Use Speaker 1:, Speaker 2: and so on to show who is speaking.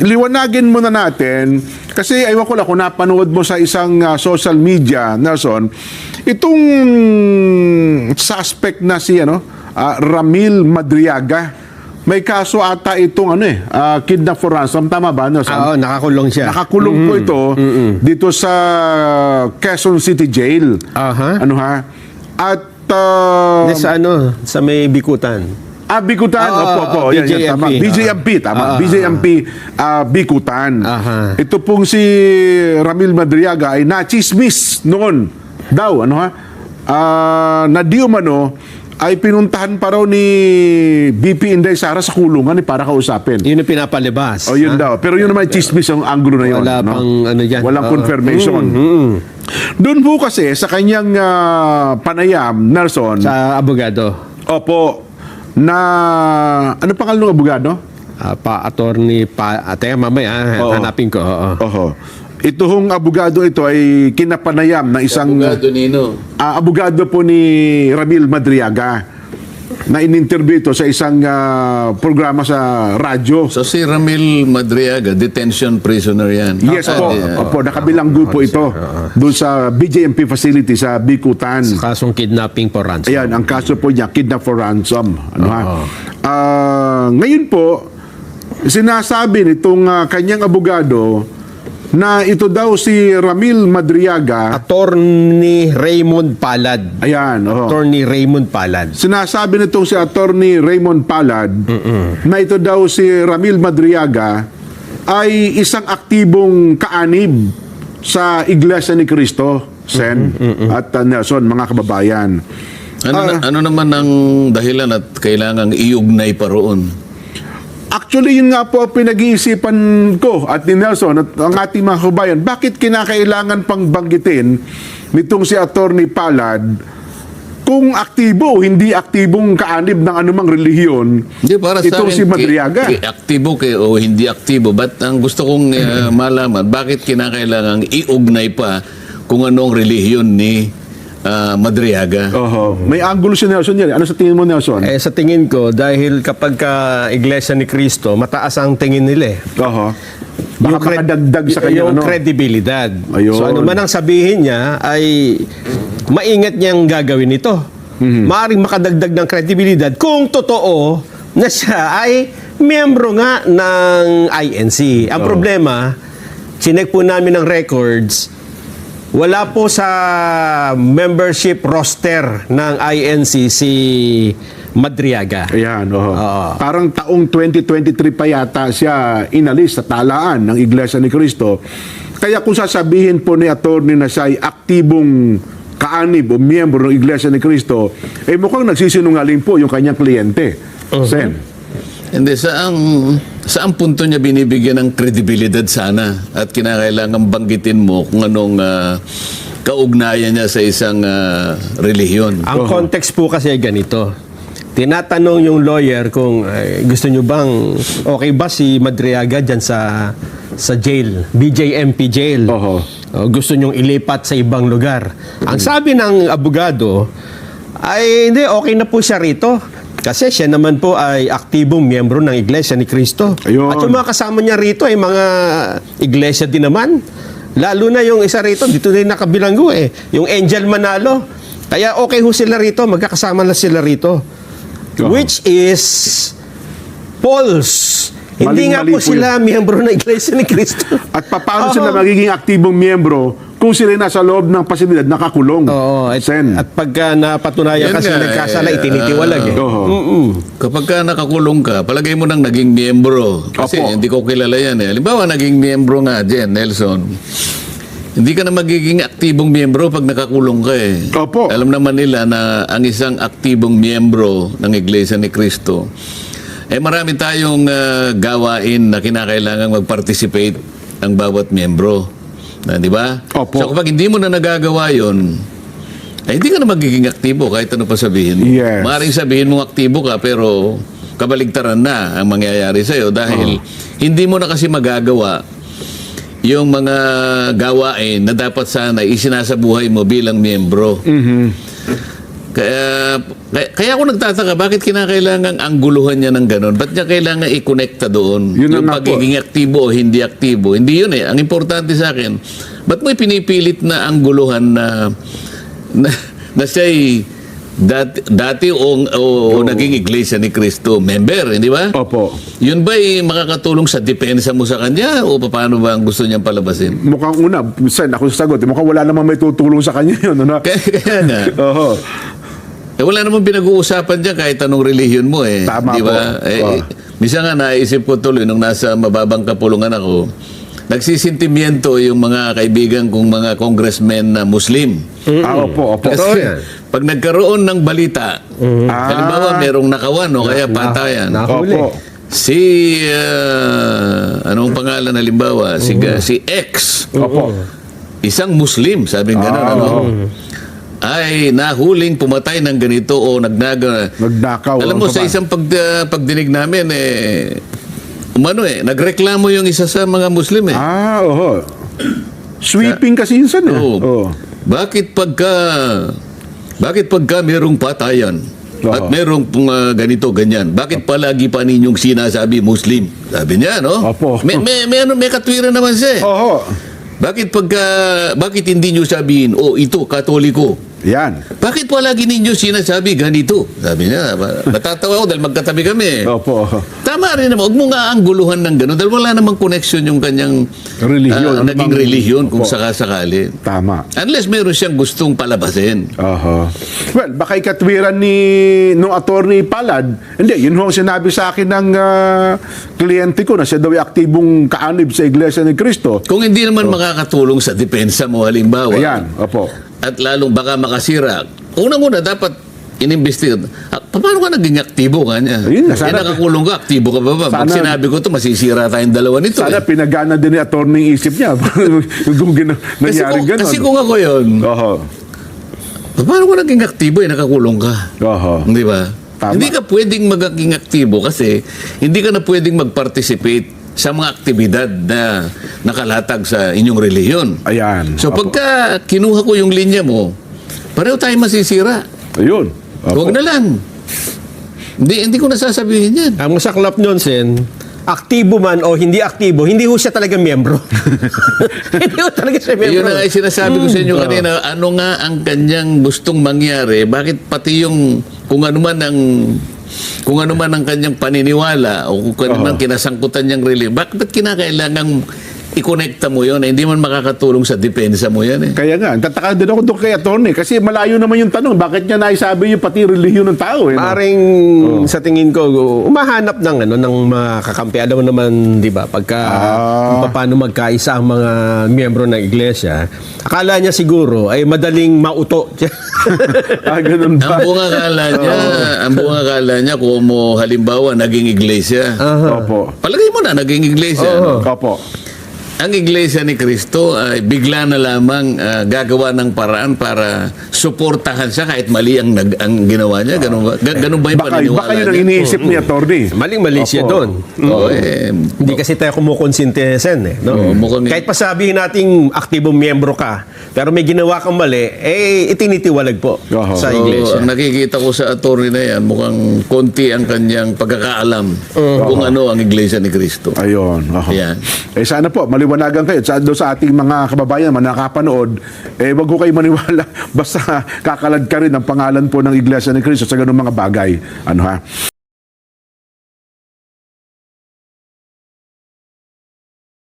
Speaker 1: liwanagin muna natin, kasi aywan ko lang kung napanood mo sa isang social media, Nelson, itong suspect na si Ramil Madriaga, may kaso ata itong kidnap for ransom. Tama ba, Nelson?
Speaker 2: Oo, nakakulong siya.
Speaker 1: Nakakulong po ito dito sa Quezon City Jail. At
Speaker 2: sa may Bikutan.
Speaker 1: Bikutan. Opo.
Speaker 2: BJMP.
Speaker 1: Tama. BJMP, tama. BJMP, Bikutan. Ito pong si Ramil Madriaga ay nachismis noon daw, na di umano ay pinuntahan pa raw ni BP Inday Sara sa kulungan para kausapin.
Speaker 2: Yun ang pinapalibas.
Speaker 1: Yun daw. Pero yun naman chismis ang anggulo na yun.
Speaker 2: Wala pang dyan.
Speaker 1: Walang confirmation. Doon po kasi sa kanyang panayam, Nelson.
Speaker 2: Sa abogado.
Speaker 1: Opo. Na, ano pangalan ng abogado?
Speaker 2: Attorney mamaya, hanapin ko.
Speaker 1: Oho. Ito hong abogado ito ay kinapanayam na isang...
Speaker 3: Abogado nino?
Speaker 1: Abogado po ni Ramil Madriaga na in-interview ito sa isang programa sa radyo.
Speaker 3: So si Ramil Madriaga, detention prisoner yan?
Speaker 1: Yes po. Opo, nakabilanggo po ito doon sa BJMP facility sa Bikutan.
Speaker 2: Sa kasong kidnapping for ransom.
Speaker 1: Ayan, ang kaso po niya, kidnap for ransom. Ngayon po, sinasabi nitong kanyang abogado na ito daw si Ramil Madriaga.
Speaker 2: Attorney Raymond Palad.
Speaker 1: Ayan,
Speaker 2: Attorney Raymond Palad.
Speaker 1: Sinasabi nitong si Attorney Raymond Palad na ito daw si Ramil Madriaga ay isang aktibong kaanib sa Iglesia ni Cristo, Sen at Nelson, mga kababayan.
Speaker 3: Ano naman ang dahilan at kailangang iugnay pa roon?
Speaker 1: Actually, yun nga po pinag-iisipan ko at ni Nelson at ang ating mga kabayan, bakit kinakailangan pang banggitin nitong si Attorney Palad kung aktibo o hindi aktibong kaanib ng anumang relihiyon itong si Madriaga?
Speaker 3: Aktibo o hindi aktibo. But ang gusto kong malaman, bakit kinakailangan iugnay pa kung anong relihiyon ni Madriaga?
Speaker 1: May angulo si Nelson yan. Ano sa tingin mo, Nelson?
Speaker 2: Sa tingin ko, dahil kapag Iglesia ni Cristo, mataas ang tingin nila.
Speaker 1: Baka makadagdag sa kanya
Speaker 2: yung credibilidad.
Speaker 1: Ayun.
Speaker 2: So ano man ang sabihin niya ay maingat niyang gagawin ito. Maaring makadagdag ng credibilidad kung totoo na siya ay miyembro nga ng INC. Ang problema, chinek po namin ng records, wala po sa membership roster ng INC si Madriaga.
Speaker 1: Ayan, parang taong 2023 pa yata siya inalis sa talaan ng Iglesia ni Cristo. Kaya kung sasabihin po ni attorney na siya ay aktibong kaanib o miyembro ng Iglesia ni Cristo, mukhang nagsisinungaling po yung kanyang kliyente. Sen?
Speaker 3: Hindi, saang punto niya binibigyan ng kredibilidad sana at kinakailangan banggitin mo kung anong kaugnayan niya sa isang relihiyon?
Speaker 2: Ang context po kasi ay ganito. Tinatanong yung lawyer kung gusto nyo bang okay ba si Madriaga dyan sa jail, BJMP jail. Gusto nyong ilipat sa ibang lugar. Ang sabi ng abogado ay hindi, okay na po siya rito. Kasi siya naman po ay aktibong miyembro ng Iglesia ni Cristo.
Speaker 1: Ayun.
Speaker 2: At yung mga kasama niya rito ay mga iglesia din naman. Lalo na yung isa rito, dito din nakabilanggo yung Angel Manalo. Kaya okay ho sila rito, magkakasama na sila rito. Which is false. Hindi nga po sila miyembro ng Iglesia ni Cristo.
Speaker 1: At paano sila magiging aktibong miyembro kung sila nasa loob ng pasilidad nakakulong?
Speaker 2: At pagka napatunayan kasi nagkasala, itinitiwalag
Speaker 3: Kapag ka nakakulong ka, palagay mo nang naging miyembro. Kasi hindi ko kilala yan. Halimbawa, naging miyembro nga dyan, Nelson. Hindi ka na magiging aktibong miyembro pag nakakulong ka Alam naman nila na ang isang aktibong miyembro ng Iglesia ni Cristo, marami tayong gawain na kinakailangan mag-participate ang bawat miyembro. Di ba? So kapag hindi mo na nagagawa yun, hindi ka na magiging aktibo kahit ano pa sabihin mo. Maaaring sabihin mo aktibo ka pero kabaligtaran na ang mangyayari sa'yo dahil hindi mo na kasi magagawa yung mga gawain na dapat sana isinasabuhay mo bilang miyembro. Kaya Kaya ako nagtataka, bakit kinakailangan angguluhan niya ng ganun? Ba't niya kailangan i-connecta doon?
Speaker 1: Yun na
Speaker 3: Yung
Speaker 1: nga po.
Speaker 3: pagiging aktibo o hindi aktibo. Hindi yun eh. Ang importante sa akin, ba't mo pinipilit na angguluhan na siya'y dati o naging iglesia ni Cristo member, hindi ba?
Speaker 1: Opo.
Speaker 3: Yun ba'y makakatulong sa depensa mo sa kanya o paano ba ang gusto niyang palabasin?
Speaker 1: Mukhang una, Sen, ako sasagot, mukhang wala namang may tutulong sa kanya yun. Ano?
Speaker 3: Kaya nga.
Speaker 1: Oho.
Speaker 3: Wala namang pinag-uusapan dyan kahit anong relihiyon mo eh.
Speaker 1: Tama
Speaker 3: di ba?
Speaker 1: po.
Speaker 3: Misa nga naisip ko tuloy nung nasa mababang kapulungan ako, nagsisintimiento yung mga kaibigan kong mga congressmen na Muslim.
Speaker 1: Opo.
Speaker 2: Totoo yan.
Speaker 3: Pag nagkaroon ng balita, halimbawa merong nakawan o kaya patayan,
Speaker 2: Nahuli.
Speaker 1: Opo.
Speaker 3: si, anong pangalan halimbawa? Si X,
Speaker 1: Opo.
Speaker 3: isang Muslim, sabi gano'n, ano? Ay nahuling pumatay ng ganito o
Speaker 1: Nagnakaw.
Speaker 3: alam mo,
Speaker 1: Ano
Speaker 3: sa
Speaker 1: pa ba?
Speaker 3: isang pagdinig namin, nagreklamo yung isa sa mga Muslim eh.
Speaker 1: Oho. Sweeping kasi yun, Sen.
Speaker 3: Oo.
Speaker 1: Oh.
Speaker 3: Bakit pagka merong patayan at
Speaker 1: Oo.
Speaker 3: merong ganito, ganyan, bakit palagi pa ninyong sinasabi Muslim? Sabi niya, no?
Speaker 1: Opo.
Speaker 3: May katwiran naman siya eh.
Speaker 1: Oho.
Speaker 3: Bakit hindi nyo sabihin, ito, Katoliko?
Speaker 1: Yan.
Speaker 3: Bakit palagi ninyo sinasabi ganito? Sabi niya, natatawa ko dahil magkatabi kami.
Speaker 1: Opo.
Speaker 3: Tama rin naman, huwag mo nga angguluhan ng gano'n dahil wala namang connection yung kanyang
Speaker 1: Relihiyon. Ano
Speaker 3: naging
Speaker 1: bang-
Speaker 3: relihiyon kung
Speaker 1: Opo.
Speaker 3: sakasakali.
Speaker 1: Tama.
Speaker 3: Unless meron siyang gustong palabasin.
Speaker 1: Oho. Well, baka ikatwiran nung attorney Palad, hindi, yun ho ang sinabi sa akin ng kliyente ko na siya daw ay aktibong kaanib sa Iglesia ni Cristo.
Speaker 3: Kung hindi naman makakatulong sa depensa mo halimbawa,
Speaker 1: Ayan, opo.
Speaker 3: at lalong baka makasira, unang-una dapat inimbestigan. Paano ka naging aktibo kanya?
Speaker 1: Ayun na, sana-
Speaker 3: nakakulong ka, aktibo ka ba ba? Pag
Speaker 1: Sana-
Speaker 3: sinabi ko to masisira tayong dalawa nito.
Speaker 1: Sana
Speaker 3: eh.
Speaker 1: pinagana din ni attorney yung isip niya. Kung nangyari gano'n.
Speaker 3: Kasi kung ako yun,
Speaker 1: Oho.
Speaker 3: paano ko naging aktibo nakakulong ka?
Speaker 1: Oho.
Speaker 3: Di ba?
Speaker 1: Tama.
Speaker 3: Hindi ka pwedeng maging aktibo kasi hindi ka na pwedeng mag-participate sa mga aktibidad na nakalatag sa inyong relihiyon.
Speaker 1: Ayan.
Speaker 3: So
Speaker 1: Opo.
Speaker 3: pagka kinuha ko yung linya mo, pareho tayo masisira.
Speaker 1: Ayun. Opo.
Speaker 3: Huwag na lang. Hindi ko nasasabihin yan.
Speaker 2: Ang masaklap nun, Sen, aktibo man o hindi aktibo, hindi ho siya talaga miyembro. Hindi ho talaga siya miyembro.
Speaker 3: Yun na nga yung sinasabi ko sa inyo kanina, ano nga ang kanyang gustong mangyari, bakit pati yung kung ano man ang kanyang paniniwala o kung ano man kinasangkutan niyang religion, bakit kinakailangang i-connecta mo yun? Hindi man makakatulong sa depensa mo yan eh.
Speaker 1: Kaya nga, tataka din ako doon kay attorney kasi malayo naman yung tanong. Bakit niya naisabi yung pati relihiyon ng tao? Eh, no?
Speaker 2: Maring sa tingin ko umahanap ng ng makakampi. Alam mo naman, 'di ba, pagka kung paano magkaisa ang mga miyembro ng iglesia, akala niya siguro ay madaling mauto.
Speaker 1: Ganun ba?
Speaker 3: Ang buong akala niya kung mo halimbawa naging iglesia.
Speaker 1: Opo.
Speaker 3: Palagay mo na naging iglesia. no?
Speaker 1: Opo.
Speaker 3: Ang Iglesia ni Cristo ay bigla na lamang gagawa ng paraan para suportahan siya kahit mali ang ginawa niya. Ganun ba? Ganun ba yung paniniwala
Speaker 1: Baka yun ang
Speaker 3: niya?
Speaker 1: iniisip ni attorney.
Speaker 2: Maling-mali siya
Speaker 1: Opo.
Speaker 2: doon. Hindi kasi tayo kumukonsinte, Sen. No?
Speaker 3: Oo, mukhang-
Speaker 2: Kahit pa sabihin nating aktibong miyembro ka, pero may ginawa kang mali, itinitiwalag po
Speaker 1: Oo.
Speaker 2: sa
Speaker 3: So,
Speaker 2: iglesia.
Speaker 3: ang nakikita ko sa attorney na yan, mukhang konti ang kanyang pagkakaalam kung ano ang Iglesia ni Cristo.
Speaker 1: Ayun. Oho.
Speaker 3: Yan.
Speaker 1: Sana po, maliwanagan kayo. Doon sa ating mga kababayan man nakapanood, wag ko kayo maniwala. Basta kakalad ka rin ang pangalan po ng Iglesia ni Cristo sa ganung mga bagay. Ano ha?